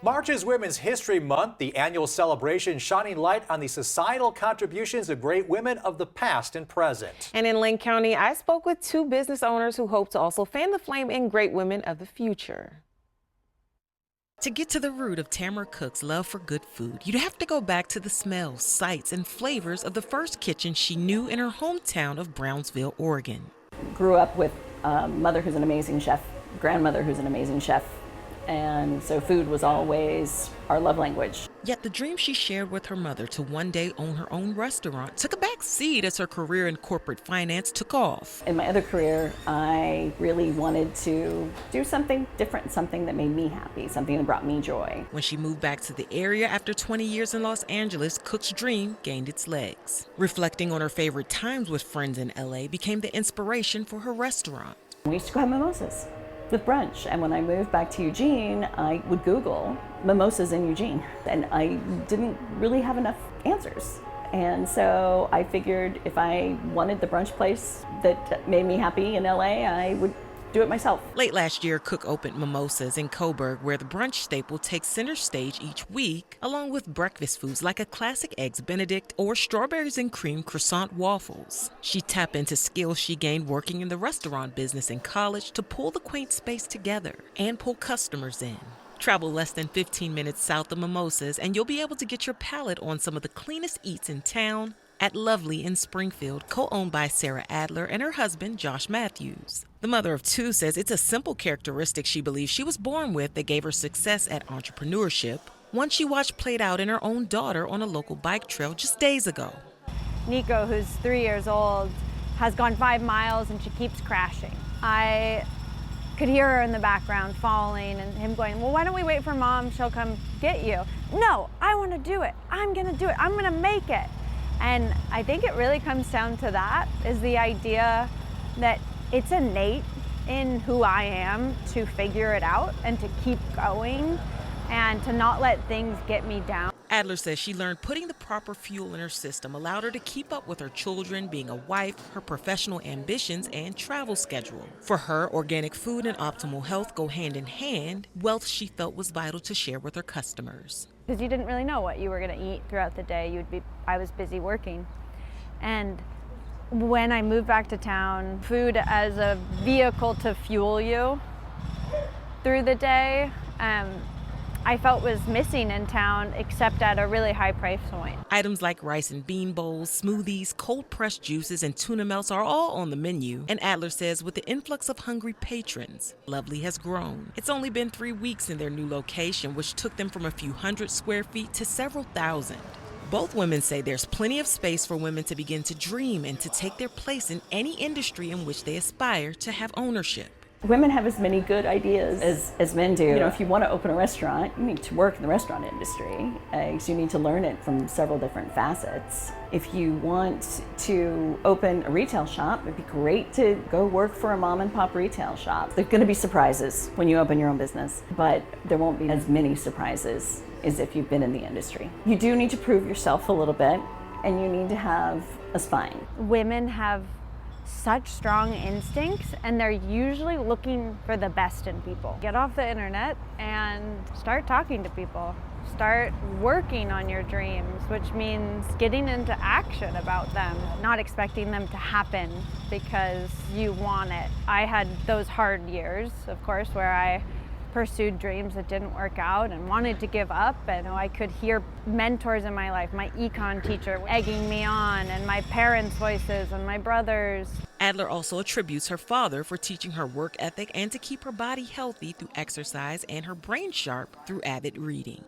March is Women's History Month, the annual celebration shining light on the societal contributions of great women of the past and present. And in Lane County, I spoke with two business owners who hope to also fan the flame in great women of the future. To get to the root of Tamara Cook's love for good food, you'd have to go back to the smells, sights, and flavors of the first kitchen she knew in her hometown of Brownsville, Oregon. Grew up with a mother who's an amazing chef, grandmother who's an amazing chef, and so food was always our love language. Yet the dream she shared with her mother to one day own her own restaurant took a back seat as her career in corporate finance took off. In my other career, I really wanted to do something different, something that made me happy, something that brought me joy. When she moved back to the area after 20 years in Los Angeles, Cook's dream gained its legs. Reflecting on her favorite times with friends in LA became the inspiration for her restaurant. We used to go have mimosas with brunch, and when I moved back to Eugene, I would Google mimosas in Eugene, and I didn't really have enough answers. And so I figured if I wanted the brunch place that made me happy in LA, I would do it myself. Late last year, Cook opened Mimosas in Coburg, where the brunch staple takes center stage each week, along with breakfast foods like a classic Eggs Benedict or strawberries and cream croissant waffles. She tapped into skills she gained working in the restaurant business in college to pull the quaint space together and pull customers in. Travel less than 15 minutes south of Mimosas, and you'll be able to get your palate on some of the cleanest eats in town at Lovely in Springfield, co-owned by Sarah Adler and her husband, Josh Matthews. The mother of two says it's a simple characteristic she believes she was born with that gave her success at entrepreneurship, one she watched played out in her own daughter on a local bike trail just days ago. Nico, who's 3 years old, has gone 5 miles and she keeps crashing. I could hear her in the background falling and him going, well, why don't we wait for mom? She'll come get you. No, I want to do it. I'm going to do it. I'm going to make it. And I think it really comes down to that, is the idea that it's innate in who I am to figure it out and to keep going and to not let things get me down. Adler says she learned putting the proper fuel in her system allowed her to keep up with her children, being a wife, her professional ambitions, and travel schedule. For her, organic food and optimal health go hand in hand, wealth she felt was vital to share with her customers. Because you didn't really know what you were going to eat throughout the day. I was busy working. And when I moved back to town, food as a vehicle to fuel you through the day, I felt was missing in town, except at a really high price point. Items like rice and bean bowls, smoothies, cold-pressed juices, and tuna melts are all on the menu. And Adler says with the influx of hungry patrons, Lovely has grown. It's only been 3 weeks in their new location, which took them from a few hundred square feet to several thousand. Both women say there's plenty of space for women to begin to dream and to take their place in any industry in which they aspire to have ownership. Women have as many good ideas as men do. You know, if you want to open a restaurant, you need to work in the restaurant industry. So you need to learn it from several different facets. If you want to open a retail shop, it'd be great to go work for a mom and pop retail shop. There's going to be surprises when you open your own business, but there won't be as many surprises as if you've been in the industry. You do need to prove yourself a little bit, and you need to have a spine. Women have such strong instincts, and they're usually looking for the best in people. Get off the internet and start talking to people. Start working on your dreams, which means getting into action about them, not expecting them to happen because you want it. I had those hard years, of course, where I pursued dreams that didn't work out and wanted to give up, and I could hear mentors in my life, my econ teacher egging me on, and my parents' voices and my brothers. Adler also attributes her father for teaching her work ethic and to keep her body healthy through exercise and her brain sharp through avid reading.